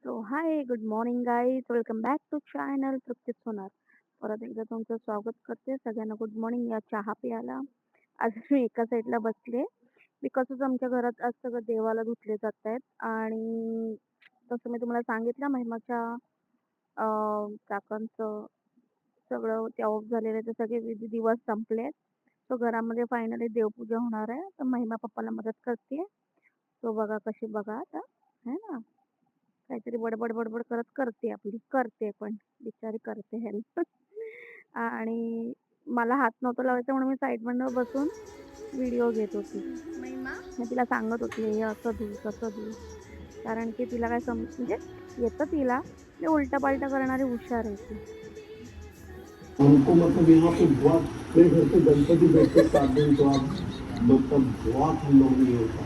So hi, good morning guys. Welcome back to channel Trupti Sonar. परत एकदा तुमचं स्वागत करते. सगळ्यांना गुड मॉर्निंग या चहा प्यायला. आज मी एका साईडला बसले बिकॉजच आमच्या घरात आज सगळं देवाला धुतले जात आहेत आणि तसं मी तुम्हाला सांगितलं महिमाच्या काकांचं सगळं ते ऑफ झालेलं आहे. ते सगळे विधी दिवस संपले. सो घरामध्ये फायनली देवपूजा होणार आहे. तर महिमा पप्पाला मदत करते. तो बघा कशी बघा आता, है ना. काहीतरी बडबड बडबड करत करते आपली. करते पण, बिचारी करते हेल्प. आणि मला हात नव्हता लावायचा म्हणून मी साईडमधनं बसून व्हिडिओ घेत होती. महिमा मी तिला सांगत होती, "हे असं धुऊ, तसं धुऊ." कारण की तिला काय म्हणजे येतं तिला. ते उलटा-पालटा करणारी हुशार आहे ती. हमको मतलब यहाँ पे बहुत मेरे घर पे गणपति बैठते 7 दिन तो आप मतलब बहुत हम लोग ये होता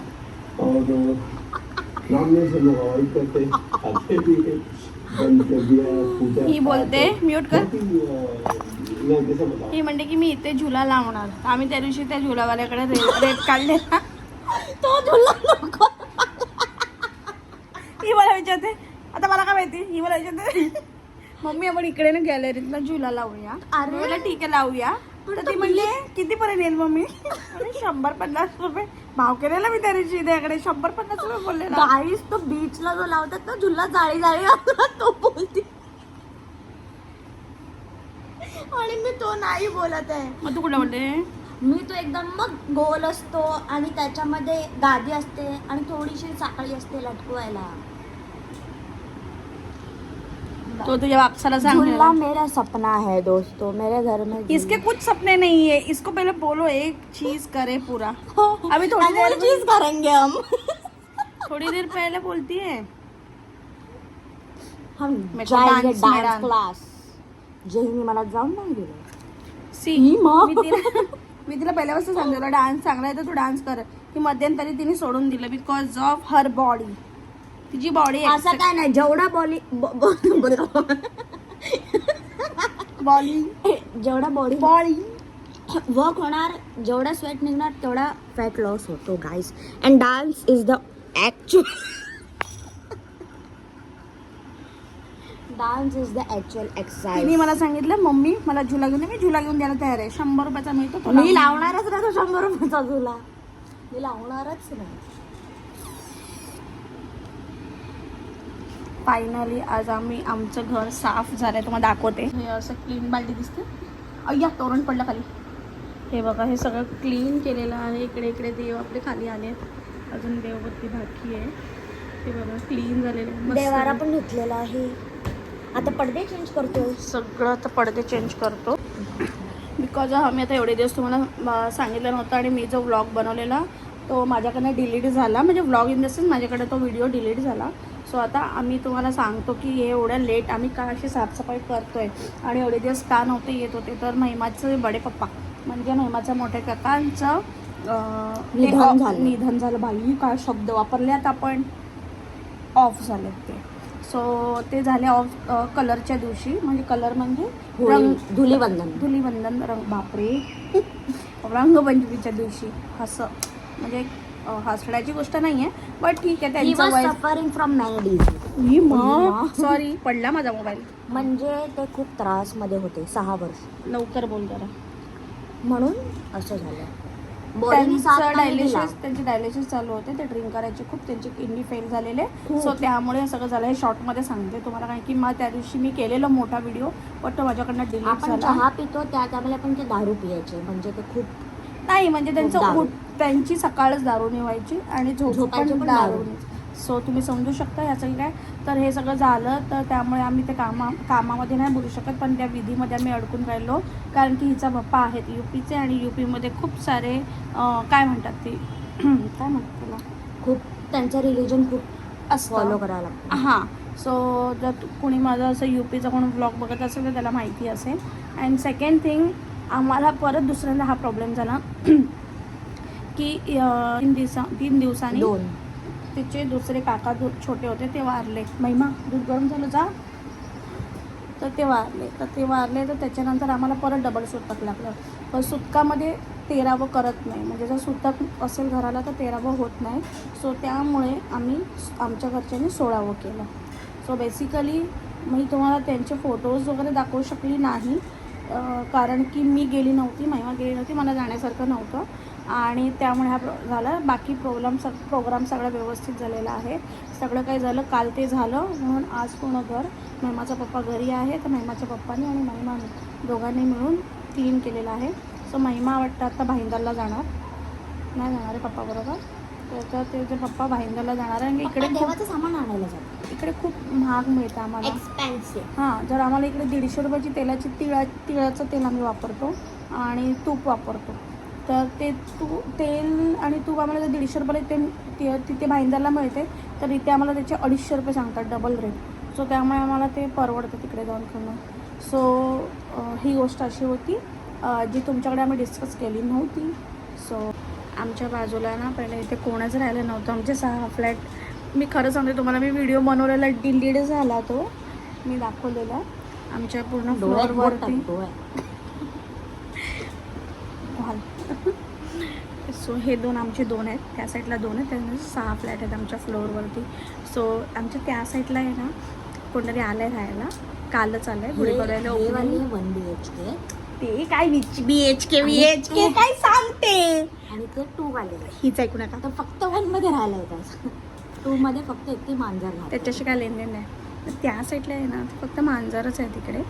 और नाम नहीं से लोग अवॉइड करते खाते भी है गणपति पूजा ही बोलते म्यूट कर. मैं कैसे बताऊं ही म्हणते की मी इथे झुला लावणार. आम्ही त्या दिवशी त्या झुलावाल्याकडे रेट काढले ना, तो झुला नको. ही मला विचारते, आता मला काय माहिती, ही मला विचारते मम्मी आपण इकडे ना गॅलरीतला झुला लावूया. अरे मला ठीक आहे लावूया. तर ती म्हणले किती पर्यंत येईल मम्मी? 150 रुपये भाव केलेला मी त्या दिवशी त्याकडे. 150 रुपये बोलले ना. गाईस तो बीचला जो लावतात ना झुला जाळी जाळी असतो तो बोलते आणि मी तो नाही बोलत आहे. मग तू कुठे बोलते? मी तो एकदम मग गोल असतो आणि त्याच्यामध्ये गादी असते आणि थोडीशी साखळी असते लटकवायला. तो तुझ्या वापसाला सांग. झूला मेरा सपना है दोस्तों, मेरे घर में इसके कुछ सपने नहीं है. इसको पहले बोलो एक चीज करे पूरा. अभी थोड़ी देर चीज करेंगे हम. थोड़ी देर पहले बोलती है हम मेरे को जाएंगे dance में डान्स dance. क्लास. जेही मला जाऊन नाही दिलं. सी ही मग. मी तिला पहिल्यापासून सांगितलं डान्स चांगला आहे तर तू डान्स कर. की मध्यंतरी तिने सोडून दिलं बिकॉज ऑफ हर बॉडी. तिची बॉडी असं काय नाही, जेवढा बॉडी जेवढा बॉडी बॉडी वर्क होणार, जेवढा स्वेट निघणार तेवढा फॅट लॉस होतो guys. And dance is the actual dance is the actual तिने एक्सरसाइज. मला सांगितलं मम्मी मला झुला घेऊन दे. मी झुला घेऊन द्यायला तयार आहे. 100 रुपयाचा मिळतो तो मी लावणारच नाही तो 100 रुपयाचा झुला. मी लावणारच नाही. फायनली आज आमचं घर साफ झालंय. तुम्हाला दाखवते. हे असं क्लीन बाल्टी दिसते. अय्या तोरण पडलं खाली. हे बघा हे सगळं क्लीन केलेलं आहे. इकडे इकडे देव आपले खाली आले. अजून देवबत्ती बाकी आहे. हे बघा क्लीन झालेलं आहे. देवारा पण धुतलेला आहे. आता पडदे चेंज करतोय. सगळं आता पडदे चेंज करतो. बिकॉज आम्ही आता एवढे दिवस तुम्हाला सांगितलं नव्हतं आणि मी जो व्लॉग बनवलेला तो माझ्याकडनं डिलीट झाला. म्हणजे व्लॉग इन द सेन्स माझ्याकडे तो व्हिडिओ डिलीट झाला. सो आता आम्ही तुम्हाला सांगतो की हे एवढ्या लेट आम्ही का अशी साफसफाई करतोय आणि एवढे दिवस का नव्हते येत होते. तर महिमाचे बडे पप्पा म्हणजे महिमाच्या मोठ्या काकांचं निधन झालं. बाई काय शब्द वापरल्यात आपण. ऑफ झाले ते. सो ते झाले ऑफ कलरच्या दिवशी. म्हणजे कलर म्हणजे धुलीवंदन रंग. बापरे रंगपंचमीच्या दिवशी. असं म्हणजे हसण्याची गोष्ट नाही आहे बट ठीक आहे. त्यांचं वय सफरिंग फ्रॉम मॅनी सॉरी पडला माझा मोबाईल. म्हणजे ते खूप त्रासमध्ये होते 6 वर्ष. लवकर बोल जरा. म्हणून असं झालं. त्यांचे डायलिसिस चालू होते. ते ड्रिंक करायचे खूप. त्यांचे किडनी फेल झालेले. सो त्यामुळे हे सगळं झालं. हे शॉर्टमध्ये सांगते तुम्हाला. कारण की मग त्या दिवशी मी केलेला मोठा व्हिडिओ बट तो माझ्याकडनं डिलीट आपण झाला. चहा पितो त्या टायमाला पण ते दारू पियायचे. म्हणजे ते खूप नाही म्हणजे त्यांची सकाळच दारूने व्हायची आणि झोपायची पण दारूने. सो तुम्ही समजू शकता याचं काय. तर हे सगळं झालं तर त्यामुळे आम्ही ते कामामध्ये नाही बोलू शकत पण त्या विधीमध्ये आम्ही अडकून राहिलो. कारण की हिचा पप्पा आहेत UPचे आणि UPमध्ये खूप सारे काय म्हणतात ते काय म्हणतात त्याला, खूप त्यांचं रिलिजन खूप फॉलो करायला लागतं. हां. सो जर कोणी माझं असं UPचा कोण ब्लॉग बघत असेल तर त्याला माहिती असेल. अँड सेकंड थिंग आम्हाला परत दुसऱ्यांदा हा प्रॉब्लेम झाला की 3 दिवसांनी तिचे दुसरे काका छोटे होते ते वारले. महिमा दूध गरम झालं जा. तर ते वारले तर त्याच्यानंतर आम्हाला परत डबल सुतक लागलं. पण सुतकामध्ये 13वं करत नाही. म्हणजे जर सुतक असेल घराला तर 13वं होत नाही. सो त्यामुळे आम्ही आमच्या घरच्यांनी 16वं केलं. सो बेसिकली मी तुम्हाला त्यांचे फोटोज वगैरे दाखवू शकली नाही, कारण की मी गेली नव्हती, महिमा गेली नव्हती, मला जाण्यासारखं नव्हतं आणि त्यामुळे हा झालं. बाकी प्रोग्राम सगळं व्यवस्थित झालेला आहे. सगळं काही झालं, काल ते झालं म्हणून आज पूर्ण घर. महिमाचा पप्पा घरी आहे, तर महिमाच्या पप्पाने आणि महिमा दोघांनी मिळून क्लीन केलेलं आहे. सो महिमा वाटतं आता भाईंदरला जाणार, नाही जाणार आहे पप्पाबरोबर, तर त्याचे पप्पा भाईंदरला जाणार आहे. आणि इकडे देवाचं सामान आणायला जातो. इकडे खूप महाग मिळतं आम्हाला, एक्सपेन्सिव्ह. हां. जर आम्हाला इकडे 150 रुपयाची तेलाची तिळाचं तेल आम्ही वापरतो आणि तूप वापरतो. तर ते तेल आणि तूप आम्हाला जर 150 रुपयाला तिथे भाईंदरला मिळते, तर इथे आम्हाला त्याचे 250 रुपये सांगतात, डबल रेट. सो त्यामुळे आम्हाला ते परवडतं तिकडे जाऊन खाणं. सो ही गोष्ट अशी होती जी तुमच्याकडे आम्ही डिस्कस केली नव्हती. सो आमच्या बाजूला ना पहिले इथे कोणच राहिलं नव्हतं. आमचे 6 फ्लॅट, मी खरं सांगते तुम्हाला, मी व्हिडिओ बनवलेला डिलीट झाला, तो मी दाखवलेला आमच्या पूर्ण फ्लोअरवरती. सो हे 2 आमचे 2 आहेत, त्या साईडला 2 आहेत, त्यामध्ये 6 फ्लॅट आहेत आमच्या फ्लोअरवरती. सो आमच्या त्या साईडला आहे ना कोणतरी आलं आहे राहायला, कालच आलं आहे गुढीपाडव्याला. 1 BHK, ते काय BHK काय सांगते, आणि ते 2 वाले. हीच ऐकू नका, तर फक्त 1 मध्ये राहायला येतात. 2 मध्ये फक्त एकटी मांजर राहते. त्याच्याशी काय लेनदेन नाही. तर त्या साईडला आहे ना फक्त मांजरच आहे तिकडे.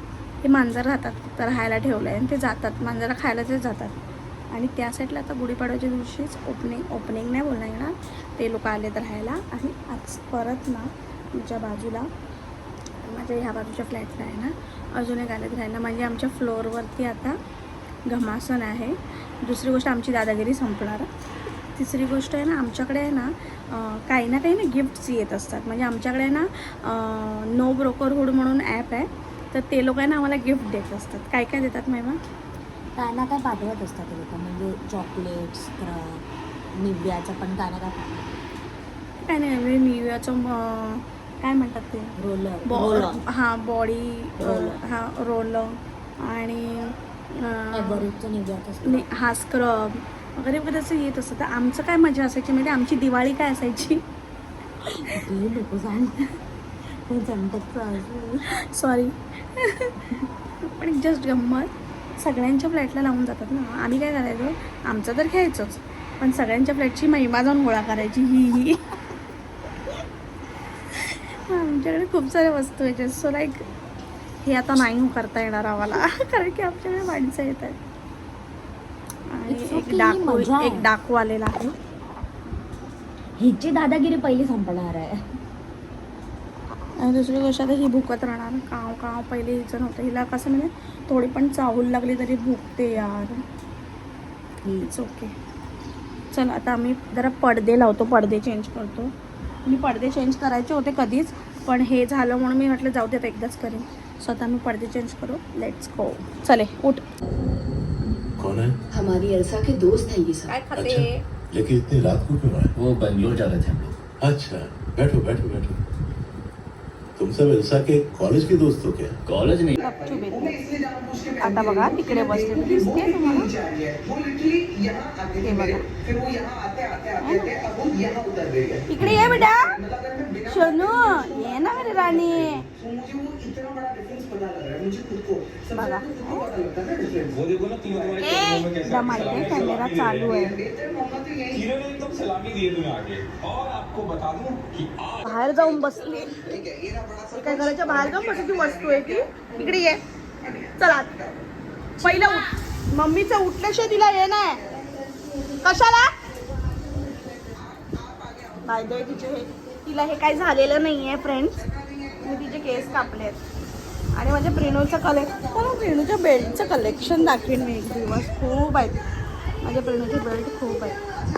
ते मांजर राहतात, फक्त राहायला ठेवलं आहे आणि ते जातात, मांजरा खायला ते जातात. आणि त्या साईडला आता गुढीपाडव्याच्या दिवशीच ओपनिंग नाही बोलणार येणार, ते लोक आले तर राहायला. आणि आज परत ना आमच्या बाजूला, माझ्या ह्या बाजूच्या फ्लॅटला आहे ना अजून एक आले तर राहायला. म्हणजे आमच्या फ्लोअरवरती आता घमासन आहे. दुसरी गोष्ट आमची दादागिरी संपणार. तिसरी गोष्ट आहे ना आमच्याकडे आहे ना काही ना गिफ्ट्स येत असतात. म्हणजे आमच्याकडे आहे ना नो ब्रोकरहूड म्हणून ॲप आहे, तर ते लोक आहे ना आम्हाला गिफ्ट देत असतात. काय काय देतात महिमा? काय ना काय पाठवत असतात ते लोक, म्हणजे चॉकलेट्स, निव्याचं पण काय ना काय पाठवतात. काय नाही, म्हणजे निव्याचं काय म्हणतात ते, रोलर. हां, बॉडी, रोलर. हां, रोलर आणि एव्हरेजचं निव्याचं असतं. हा स्क्रब वगैरे वगैरे असं येत असतं. तर आमचं काय मजा असायची म्हणजे आमची दिवाळी काय असायची, लोक सांग सॉरी पण जस्ट गंमत, सगळ्यांच्या फ्लॅटला लावून जातात ना. आम्ही काय करायचो, आमचं तर घ्यायचंच, पण सगळ्यांच्या फ्लॅटची महिमा जाऊन गोळा करायची. ही आमच्याकडे खूप साऱ्या वस्तू आहेत. सो लाईक हे आता नाही करता येणार आम्हाला, कारण की आमच्याकडे माणसं येत आहेत. आणि एक डाकू आलेला आहे. हिची दादागिरी पहिली संपणार आहे. आणि दुसरी गोष्ट आता ही भुकत राहणार. काव पहिले हिचं नव्हतं. हिला कसं म्हणजे थोडी पण चाहूल लागली तरी भुकते यार. It's okay. चल आता आम्ही जरा पडदे लावतो, पडदे चेंज करतो. मी पडदे चेंज करायचे होते कधीच, पण हे झालं म्हणून मी म्हटलं जाऊ दे आता एकदाच करेन. स्वतः मी पडदे चेंज करू. Let's go. चले उठ. कौन है? हमारी एल्सा के दोस्त है ये सब। काय खाते? अच्छा, लेकिन इतनी रात को क्यों आए? वो बेंगलोर जा रहे थे हम लोग। अच्छा, बैठो बैठो बैठो। तुम सब एल्सा के कॉलेज के दोस्त हो क्या? कॉलेज नहीं। गपचूप येते. आता बघा तिकडे बसले दिसते तुम्हाला, हे बघा इकडे ये बेटा. सोनू ये ना मेरी राणी. बघा एकदा माहिती आहे कॅमेरा चालू आहे. बाहेर जाऊन बसली, एका घराच्या बाहेर जाऊन बसायची वस्तू आहे ती. इकडे ये, चला पहिलं उठ. मम्मीचं उठल्याशिवाय तिला ये नाही. कशाला बायदे तिचे हे, तिला हे काही झालेलं नाही आहे फ्रेंड्स. मी तिचे केस कापलेत आणि माझ्या प्रेणूचं प्रेणूच्या बेल्टचं कलेक्शन दाखवेन मी एक दिवस. खूप आहेत माझ्या प्रेणूचे बेल्ट, खूप आहेत.